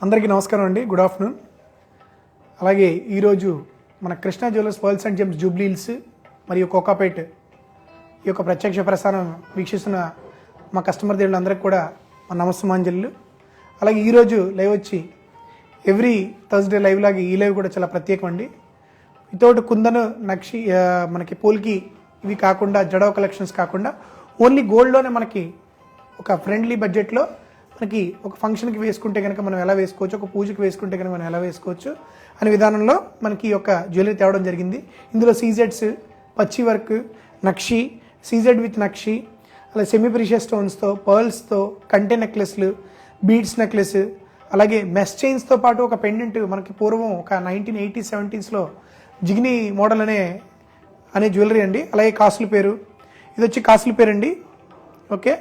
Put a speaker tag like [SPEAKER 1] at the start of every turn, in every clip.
[SPEAKER 1] అందరికీ నమస్కారం అండి. Good afternoon. అలాగే ఈరోజు మన Krishna jewellers pearls and gems Jubilee Hills మరియు కోకాపేట్ ఈ యొక్క ప్రత్యక్ష ప్రసారం వీక్షిస్తున్న మా కస్టమర్ దేవుళ్ళందరికీ కూడా మా నమస్సుమాంజలు. అలాగే ఈరోజు లైవ్ వచ్చి ఎవ్రీ థర్స్డే లైవ్ లాగా ఈ లైవ్ కూడా చాలా ప్రత్యేకం అండి. వితౌట్ కుందన్ నక్షి మనకి పోల్కి ఇవి కాకుండా జడవ కలెక్షన్స్ కాకుండా ఓన్లీ గోల్డ్లోనే మనకి ఒక ఫ్రెండ్లీ బడ్జెట్లో మనకి ఒక ఫంక్షన్కి వేసుకుంటే కనుక మనం ఎలా వేసుకోవచ్చు, ఒక పూజకి వేసుకుంటే కనుక మనం ఎలా వేసుకోవచ్చు అనే విధానంలో మనకి ఈ యొక్క జ్యువెలరీ తేవడం జరిగింది. ఇందులో సీజెడ్స్, పచ్చి వర్క్, నక్షి, సీజెడ్ విత్ నక్షి, అలాగే సెమీ ప్రీషియస్ స్టోన్స్తో, పర్ల్స్తో, కంటే నెక్లెస్లు, బీడ్స్ నెక్లెస్, అలాగే మెస్ చైన్స్తో పాటు ఒక పెండెంట్ మనకి పూర్వం ఒక 1980s 70sలో జిగ్నీ మోడల్ అనే జ్యువెలరీ అండి. అలాగే కాసుల పేరు, ఇది వచ్చి కాసుల పేరు అండి. ఓకే,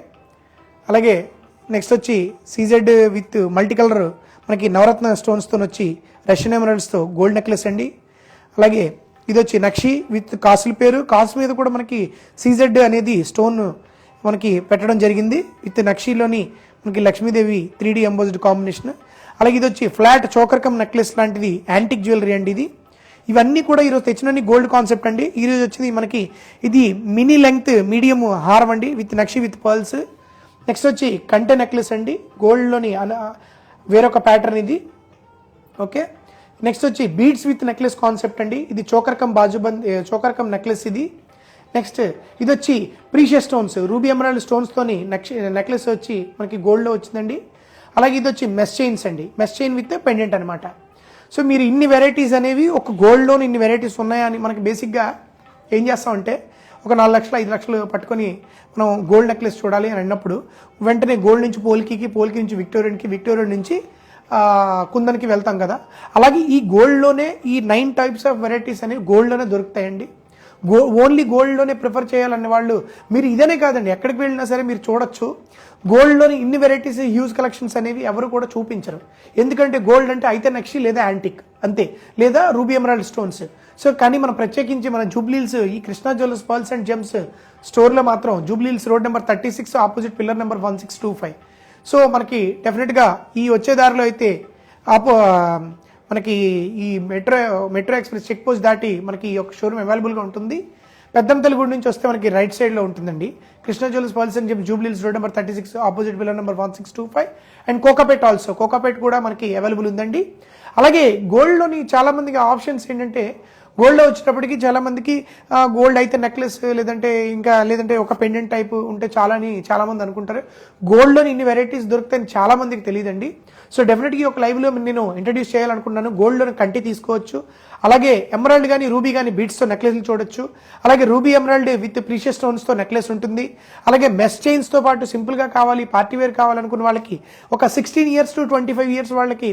[SPEAKER 1] అలాగే నెక్స్ట్ వచ్చి సీజెడ్ విత్ మల్టీ కలర్ మనకి నవరత్న స్టోన్స్తో వచ్చి రష్యన్ ఎమరాల్డ్స్తో గోల్డ్ నెక్లెస్ అండి. అలాగే ఇది వచ్చి నక్షి విత్ కాసుల పేరు, కాసు మీద కూడా మనకి సీజెడ్ అనేది స్టోన్ మనకి పెట్టడం జరిగింది. విత్ నక్షిలోని మనకి లక్ష్మీదేవి 3D ఎంబోజ్డ్ కాంబినేషన్. అలాగే ఇది వచ్చి ఫ్లాట్ చోకర్కమ్ నెక్లెస్ లాంటిది యాంటిక్ జ్యువెలరీ అండి. ఇవన్నీ కూడా ఈరోజు తెచ్చినన్ని గోల్డ్ కాన్సెప్ట్ అండి. ఈరోజు వచ్చింది మనకి ఇది మినీ లెంగ్త్ మీడియం హారం అండి విత్ నక్షి విత్ పర్ల్స్. నెక్స్ట్ వచ్చి కంటే నెక్లెస్ అండి, గోల్డ్లోని వేరొక ప్యాటర్న్ ఇది. ఓకే, నెక్స్ట్ వచ్చి బీడ్స్ విత్ నెక్లెస్ కాన్సెప్ట్ అండి. ఇది చోకర్కమ్ చోకర్కమ్ నెక్లెస్ ఇది. నెక్స్ట్ ఇది వచ్చి ప్రీషియస్ స్టోన్స్, రూబీ ఎమరాల్డ్ స్టోన్స్తోని నెక్లెస్ వచ్చి మనకి గోల్డ్లో వచ్చిందండి. అలాగే ఇది వచ్చి మెస్ చైన్స్ అండి, మెస్ చైన్ విత్ పెండెంట్ అనమాట. సో మీరు ఇన్ని వెరైటీస్ అనేవి ఒక గోల్డ్లోని ఇన్ని వెరైటీస్ ఉన్నాయని మనకి బేసిక్గా ఏం చేస్తామంటే ఒక 4 లక్షలు 5 లక్షలు పట్టుకొని మనం గోల్డ్ నెక్లెస్ చూడాలి అని అన్నప్పుడు వెంటనే గోల్డ్ నుంచి పోల్కి నుంచి విక్టోరియన్ నుంచి కుందన్కి వెళ్తాం కదా. అలాగే ఈ గోల్డ్లోనే ఈ 9 టైప్స్ ఆఫ్ వెరైటీస్ అనేవి గోల్డ్లోనే దొరుకుతాయండి. ఓన్లీ గోల్డ్లోనే ప్రిఫర్ చేయాలనే వాళ్ళు మీరు ఇదనే కాదండి, ఎక్కడికి వెళ్ళినా సరే మీరు చూడొచ్చు గోల్డ్లోని ఇన్ని వెరైటీస్ హ్యూజ్ కలెక్షన్స్ అనేవి ఎవరు కూడా చూపించరు. ఎందుకంటే గోల్డ్ అంటే అయితే నక్షి లేదా యాంటిక్ అంతే, లేదా రూబీ ఎమరాల్డ్ స్టోన్స్. సో కానీ మనం ప్రత్యేకించి మన జూబ్లీ హిల్స్ ఈ Krishna jewellers pearls and gems స్టోర్లో మాత్రం Jubilee Hills road number 36 opposite pillar number 1625. So మనకి డెఫినెట్గా ఈ వచ్చే దారిలో అయితే మనకి ఈ మెట్రో ఎక్స్ప్రెస్ చెక్ పోస్ట్ దాటి మనకి ఈ యొక్క షోరూమ్ అవైలబుల్గా ఉంటుంది. పెద్దంతలగూడ నుంచి వస్తే మనకి రైట్ సైడ్లో ఉంటుందండి. Krishna jewellers pearls and gems Jubilee Hills road number 36 opposite pillar number 1625. And Kokapet also, Kokapet కూడా మనకి అవైలబుల్ ఉందండి. అలాగే గోల్డ్లోని చాలా మందికి ఆప్షన్స్ ఏంటంటే గోల్డ్లో వచ్చేటప్పటికి చాలా మందికి గోల్డ్ అయితే నెక్లెస్ లేదంటే ఒక పెండెంట్ టైప్ ఉంటే చాలా మంది అనుకుంటారు. గోల్డ్లోని ఇన్ని వెరైటీస్ దొరుకుతాయని చాలా మందికి తెలియదండి. సో డెఫినెట్గా ఒక లైవ్లో నేను ఇంట్రడ్యూస్ చేయాలనుకున్నాను. గోల్డ్లోని కంటి తీసుకోవచ్చు, అలాగే ఎమరాల్డ్ కానీ రూబీ కానీ బీడ్స్తో నెక్లెస్లు చూడొచ్చు. అలాగే రూబీ ఎమరాల్డ్ విత్ ప్రీషియస్ స్టోన్స్తో నెక్లెస్ ఉంటుంది. అలాగే మెస్ చైన్స్తో పాటు సింపుల్గా కావాలి, పార్టీ వేర్ కావాలనుకున్న వాళ్ళకి ఒక 16 years to 25 years వాళ్ళకి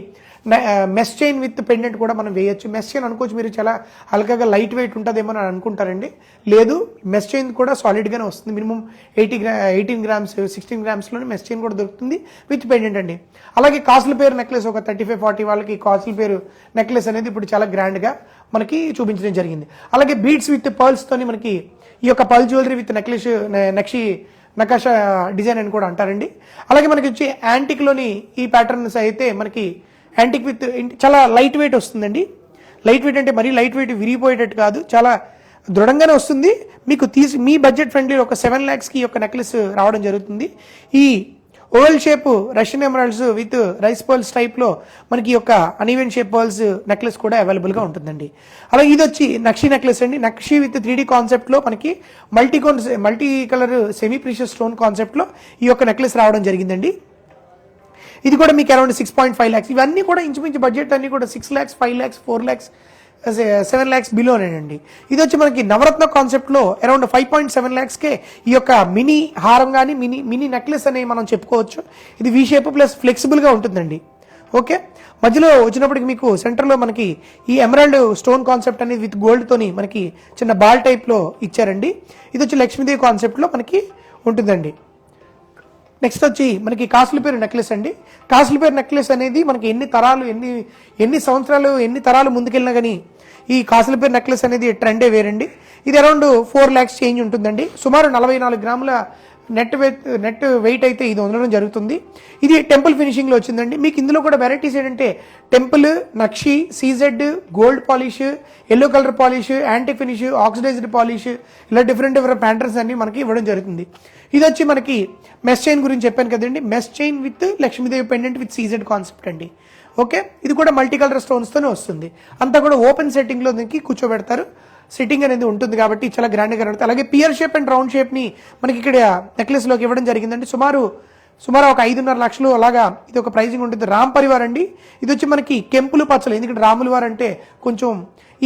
[SPEAKER 1] మెస్ చైన్ విత్ పెండెంట్ కూడా మనం వేయచ్చు. మెస్ చైన్ అనుకోవచ్చు మీరు చాలా హల్కాగా లైట్ వెయిట్ ఉంటుందేమో అని అనుకుంటారండి. లేదు, మెస్ చైన్ కూడా సాలిడ్గానే వస్తుంది. Minimum 18 grams 16 grams mess chain కూడా దొరుకుతుంది విత్ పెండెంట్ అండి. అలాగే కాసుల పేరు నెక్లెస్ ఒక 35-40 వాళ్ళకి కాసుల పేరు నెక్లెస్ అనేది ఇప్పుడు చాలా గ్రాండ్గా మనకి చూపించడం జరిగింది. అలాగే బీడ్స్ విత్ పర్ల్స్తోని మనకి ఈ యొక్క పర్ల్ జ్యువెలరీ విత్ నకాషా డిజైన్ అని కూడా అంటారండి. అలాగే మనకి వచ్చి యాంటిక్లోని ఈ ప్యాటర్న్స్ అయితే మనకి యాంటిక్ విత్ చాలా లైట్ వెయిట్ వస్తుందండి. లైట్ వెయిట్ అంటే మరీ లైట్ వెయిట్ విరిగిపోయేటట్టు కాదు, చాలా దృఢంగానే వస్తుంది. మీకు మీ బడ్జెట్ ఫ్రెండ్లీ ఒక 7 lakhsకి ఈ యొక్క నెక్లెస్ రావడం జరుగుతుంది. ఈ oval shape Russian emeralds with rice pearls టైప్లో మనకి ఈ యొక్క అనీవెన్ షేప్ పర్ల్స్ నెక్లెస్ కూడా అవైలబుల్గా ఉంటుందండి. అలాగే ఇది వచ్చి నక్షి నెక్లెస్ అండి. నక్షి విత్ 3D కాన్సెప్ట్లో మనకి multi colour semi precious stone కాన్సెప్ట్లో ఈ యొక్క నెక్లెస్ రావడం జరిగిందండి. ఇది కూడా మీకు అరౌండ్ 6.5 lakhs. ఇవన్నీ కూడా ఇంచుమించు బడ్జెట్ అన్ని కూడా 6 lakhs 5 lakhs 4 lakhs 7 lakhs బిలోనేనండి. ఇది వచ్చి మనకి నవరత్న కాన్సెప్ట్లో అరౌండ్ 5.7 lakhsకే ఈ యొక్క మినీ హారం కానీ మినీ నెక్లెస్ అని మనం చెప్పుకోవచ్చు. ఇది వీ షేప్ ప్లస్ ఫ్లెక్సిబుల్గా ఉంటుందండి. ఓకే, మధ్యలో వచ్చినప్పటికి మీకు సెంటర్లో మనకి ఈ ఎమరాల్డ్ స్టోన్ కాన్సెప్ట్ అనేది విత్ గోల్డ్తోని మనకి చిన్న బాల్ టైప్లో ఇచ్చారండి. ఇది వచ్చి లక్ష్మీదేవి కాన్సెప్ట్లో మనకి ఉంటుందండి. నెక్స్ట్ వచ్చి మనకి కాసుల పేరు నెక్లెస్ అండి. కాసుల పేరు నెక్లెస్ అనేది మనకి ఎన్ని సంవత్సరాలు ఎన్ని తరాలు ముందుకెళ్ళినా కానీ ఈ కాసుల పేరు నెక్లెస్ అనేది ట్రెండే వేరండి. ఇది అరౌండ్ 4 lakhs చేంజ్ ఉంటుందండి. సుమారు 44 grams నెట్ వెయిట్ అయితే ఇది ఉండడం జరుగుతుంది. ఇది టెంపుల్ ఫినిషింగ్లో వచ్చిందండి. మీకు ఇందులో కూడా వెరైటీస్ ఏంటంటే టెంపుల్, నక్షి, CZ, gold polish, yellow colour polish, antique finish, oxidised polish, ఇలా డిఫరెంట్ ప్యాటర్న్స్ అన్ని మనకి ఇవ్వడం జరుగుతుంది. ఇది వచ్చి మనకి మెస్ చైన్ గురించి చెప్పాను కదండి. Mess chain with Lakshmidevi pendant with CZ concept అండి. ఓకే, ఇది కూడా మల్టీ కలర్ స్టోన్స్తోనే వస్తుంది. అంతా కూడా ఓపెన్ సెట్టింగ్లో దీనికి కూర్చోబెడతారు. సిట్టింగ్ అనేది ఉంటుంది కాబట్టి చాలా గ్రాండ్గా కనబడుతుంది. అలాగే పియర్ షేప్ అండ్ రౌండ్ షేప్ని మనకి ఇక్కడ నెక్లెస్లోకి ఇవ్వడం జరిగిందండి. సుమారు ఒక 5.5 లక్షలు అలాగా ఇది ఒక ప్రైజింగ్ ఉంటుంది. రామ్ పరివార్ అండి. ఇది వచ్చి మనకి కెంపులు పచ్చలు, ఎందుకంటే రాముల వారు అంటే కొంచెం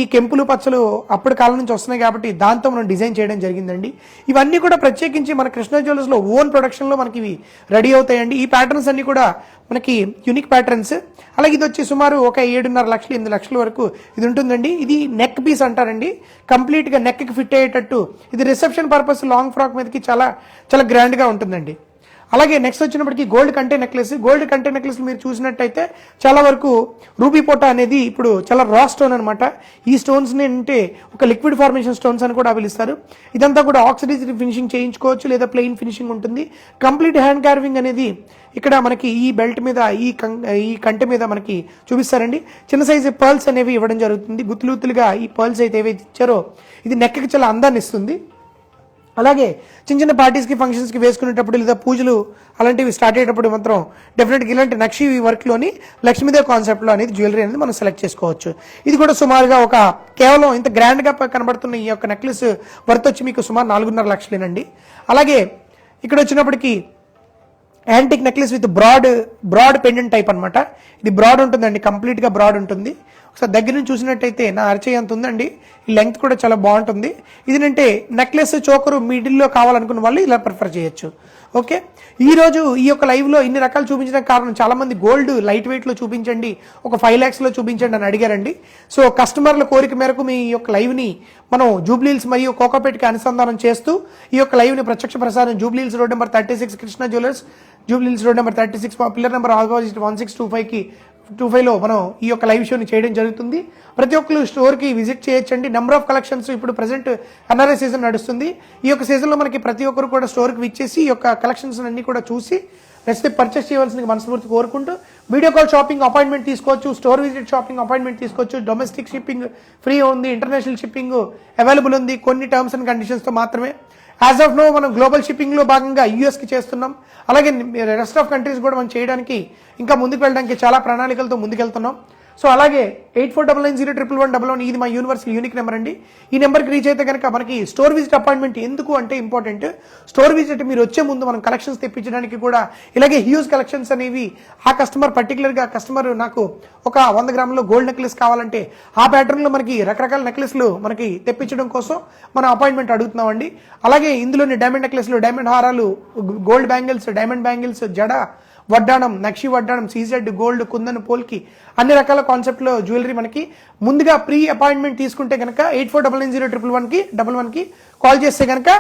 [SPEAKER 1] ఈ కెంపులు పచ్చలు అప్పటి కాలం నుంచి వస్తున్నాయి కాబట్టి దాంతో మనం డిజైన్ చేయడం జరిగిందండి. ఇవన్నీ కూడా ప్రత్యేకించి మన కృష్ణ జ్యువెలర్స్లో ఓన్ ప్రొడక్షన్లో మనకి ఇవి రెడీ అవుతాయండి. ఈ ప్యాటర్న్స్ అన్ని కూడా మనకి యూనిక్ ప్యాటర్న్స్. అలాగే ఇది వచ్చి సుమారు ఒక 7.5 లక్షలు 8 లక్షల వరకు ఇది ఉంటుందండి. ఇది నెక్ పీస్ అంటారండి. కంప్లీట్గా నెక్కి ఫిట్ అయ్యేటట్టు ఇది రిసెప్షన్ పర్పస్ లాంగ్ ఫ్రాక్ మీదకి చాలా చాలా గ్రాండ్గా ఉంటుందండి. అలాగే నెక్స్ట్ వచ్చినప్పటికీ గోల్డ్ కంటే నెక్లెస్. గోల్డ్ కంటే నెక్లెస్ మీరు చూసినట్టయితే చాలా వరకు రూబీ పోటా అనేది ఇప్పుడు చాలా రా స్టోన్ అనమాట. ఈ స్టోన్స్ అంటే ఒక లిక్విడ్ ఫార్మేషన్ స్టోన్స్ అని కూడా పిలుస్తారు. ఇదంతా కూడా ఆక్సిడైజ్డ్ ఫినిషింగ్ చేయించుకోవచ్చు లేదా ప్లెయిన్ ఫినిషింగ్ ఉంటుంది. కంప్లీట్ హ్యాండ్ కార్వింగ్ అనేది ఇక్కడ మనకి ఈ బెల్ట్ మీద ఈ కంటె మీద మనకి చూపిస్తారండి. చిన్న సైజు పర్ల్స్ అనేవి ఇవ్వడం జరుగుతుంది. గుత్తులుగా ఈ పర్ల్స్ అయితే ఏవైతే ఇచ్చారో ఇది నెక్కి చాలా అందాన్ని ఇస్తుంది. అలాగే చిన్న పార్టీస్కి ఫంక్షన్స్కి వేసుకునేటప్పుడు లేదా పూజలు అలాంటివి స్టార్ట్ అయ్యేటప్పుడు మాత్రం డెఫినెట్గా ఇలాంటి నక్షి వర్క్లోని లక్ష్మీదేవి కాన్సెప్ట్లో అనేది జ్యువెలరీ అనేది మనం సెలెక్ట్ చేసుకోవచ్చు. ఇది కూడా సుమారుగా ఒక కేవలం ఇంత గ్రాండ్గా కనబడుతున్న ఈ యొక్క నెక్లెస్ వర్త్ వచ్చి మీకు సుమారు 4.5 లక్షలేనండి. అలాగే ఇక్కడ వచ్చినప్పటికీ antique necklace with broad pendant type అనమాట. ఇది బ్రాడ్ ఉంటుందండి, కంప్లీట్గా బ్రాడ్ ఉంటుంది. ఒకసారి దగ్గర నుంచి చూసినట్టయితే నా అరచేయి అంత ఉందండి. ఈ లెంగ్త్ కూడా చాలా బాగుంటుంది. ఇదేంటంటే నెక్లెస్ చోకరు మిడిల్లో కావాలనుకున్న వాళ్ళు ఇలా ప్రిఫర్ చేయొచ్చు. ఓకే, ఈరోజు ఈ యొక్క లైవ్లో ఇన్ని రకాలు చూపించిన కారణం చాలా మంది గోల్డ్ లైట్ వెయిట్లో చూపించండి, ఒక 5 lakhsలో చూపించండి అని అడిగారండి. సో కస్టమర్ల కోరిక మేరకు మీ యొక్క లైవ్ని మనం జూబ్లీహిల్స్ మరియు కోకాపేట్కి అనుసంధానం చేస్తూ ఈ యొక్క లైవ్ని ప్రత్యక్ష ప్రసారం Jubilee Hills road number 36 Krishna jewellers, Jubilee Hills road number 36 pillar number opposite 1625లో మనం ఈ యొక్క లైవ్ షోని చేయడం జరుగుతుంది. ప్రతి ఒక్కరు స్టోర్కి విజిట్ చేయొచ్చండి. నెంబర్ ఆఫ్ కలెక్షన్స్ ఇప్పుడు ప్రెసెంట్ ఎన్ఆర్ఐ సీజన్ నడుస్తుంది. ఈ యొక్క సీజన్లో మనకి ప్రతి ఒక్కరు కూడా స్టోర్కి విచ్చేసి ఈ యొక్క కలెక్షన్స్ అన్ని కూడా చూసి నెక్స్ట్ పర్చేస్ చేయవలసిన మనస్ఫూర్తి కోరుకుంటూ వీడియో కాల్ షాపింగ్ అపాయింట్మెంట్ తీసుకోవచ్చు, స్టోర్ విజిట్ షాపింగ్ అపాయింట్మెంట్ తీసుకోవచ్చు. డొమెస్టిక్ షిప్పింగ్ ఫ్రీ ఉంది, ఇంటర్నేషనల్ షిప్పింగ్ అవైలబుల్ ఉంది కొన్ని టర్మ్స్ అండ్ కండిషన్స్తో మాత్రమే. యాజ్ ఆఫ్ నో మనం గ్లోబల్ షిప్పింగ్లో భాగంగా యూఎస్కి చేస్తున్నాం. అలాగే రెస్ట్ ఆఫ్ కంట్రీస్ కూడా మనం చేయడానికి ఇంకా ముందుకు వెళ్ళడానికి చాలా ప్రణాళికలతో ముందుకెళ్తున్నాం. సో అలాగే 84990111 ఇది మా యూనివర్సల్ యూనిక్ నెంబర్ అండి. ఈ నెంబర్కి రీచ్ అయితే కనుక మనకి స్టోర్ విజిట్ అపాయింట్మెంట్ ఎందుకు అంటే ఇంపార్టెంట్. స్టోర్ విజిట్ మీరు వచ్చే ముందు మనం కలెక్షన్స్ తెప్పించడానికి కూడా ఇలాగే హ్యూజ్ కలెక్షన్స్ అనేవి ఆ కస్టమర్ నాకు ఒక 100 గ్రాముల గోల్డ్ నెక్లెస్ కావాలంటే ఆ ప్యాటర్న్లో మనకి రకరకాల నెక్లెస్లు మనకి తెప్పించడం కోసం మనం అపాయింట్మెంట్ అడుగుతున్నామండి. అలాగే ఇందులోని డైమండ్ నెక్లెస్లు, డైమండ్ హారాలు, గోల్డ్ బ్యాంగిల్స్, డైమండ్ బ్యాంగిల్స్, జడ వడ్డాణం, నక్షి వడ్డాణం, సీజెడ్, గోల్డ్, కుందన్, పోల్కి అన్ని రకాల కాన్సెప్ట్లో జ్యువెలరీ మనకి ముందుగా ప్రీ అపాయింట్మెంట్ తీసుకుంటే కనుక 84990111కి కాల్ చేస్తే కనుక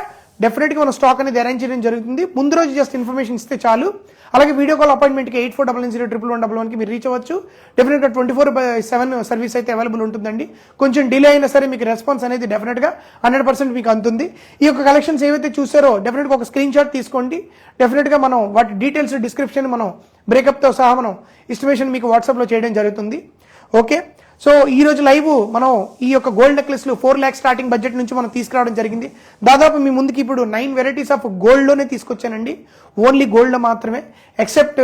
[SPEAKER 1] డెఫినెట్గా మన స్టాక్ అనేది అరేంజ్ చేయడం జరుగుతుంది. ముందు రోజు జస్ట్ ఇన్ఫర్మేషన్ ఇస్తే చాలు. అలాగే వీడియో కాల్ అపాయింట్మెంట్కి 84990111కి మీరు రీచ్ అవ్వచ్చు. డెఫినెట్గా 24/7 సర్వీస్ అయితే అవైలబుల్ ఉంటుందండి. కొంచెం డిలే అయినా సరే మీకు రెస్పాన్స్ అనేది డెఫినెట్గా 100% మీకు అందుతుంది. ఈ యొక్క కలెక్షన్స్ ఏవైతే చూసారో డెఫినెట్గా ఒక స్క్రీన్ షాట్ తీసుకోండి. డెఫినెట్గా మనం వాటి డీటెయిల్స్ డిస్క్రిప్షన్ మనం బ్రేకప్తో సహా మనం ఎస్టిమేషన్ మీకు వాట్సాప్లో చేయడం జరుగుతుంది. ఓకే, సో ఈ రోజు లైవ్ మనం ఈ యొక్క గోల్డ్ నెక్లెస్లు 4 lakhs స్టార్టింగ్ బడ్జెట్ నుంచి మనం తీసుకురావడం జరిగింది. దాదాపు మీ ముందుకి ఇప్పుడు 9 వెరైటీస్ ఆఫ్ గోల్డ్లోనే తీసుకొచ్చానండి. ఓన్లీ గోల్డ్లో మాత్రమే, ఎక్సెప్ట్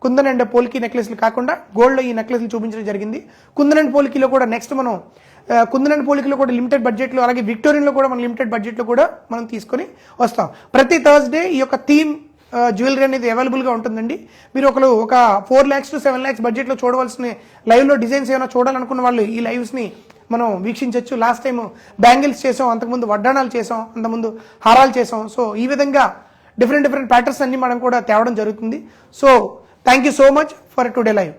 [SPEAKER 1] కుందన్ అండ్ పోల్కి నెక్లెస్లు కాకుండా గోల్డ్లో ఈ నెక్లెస్లు చూపించడం జరిగింది. కుందన్ అండ్ పోల్కిలో కూడా నెక్స్ట్ మనం కుందన్ అండ్ పోలికలో కూడా లిమిటెడ్ బడ్జెట్లో, అలాగే విక్టోరియన్లో కూడా మనం లిమిటెడ్ బడ్జెట్లో కూడా మనం తీసుకొని వస్తాం. ప్రతి థర్స్డే ఈ యొక్క థీమ్ జ్యువెలరీ అనేది అవైలబుల్గా ఉంటుందండి. మీరు ఒక 4 lakhs to 7 lakhs బడ్జెట్లో చూడవలసిన లైవ్లో డిజైన్స్ ఏమైనా చూడాలనుకున్న వాళ్ళు ఈ లైవ్స్ని మనం వీక్షించవచ్చు. లాస్ట్ టైం బ్యాంగిల్స్ చేసాం, అంతకుముందు వడ్డాణాలు చేసాం, అంతకుముందు హారాలు చేసాం. సో ఈ విధంగా డిఫరెంట్ ప్యాటర్న్స్ అన్ని మనం కూడా తేవడం జరుగుతుంది. So thank you so much for today live.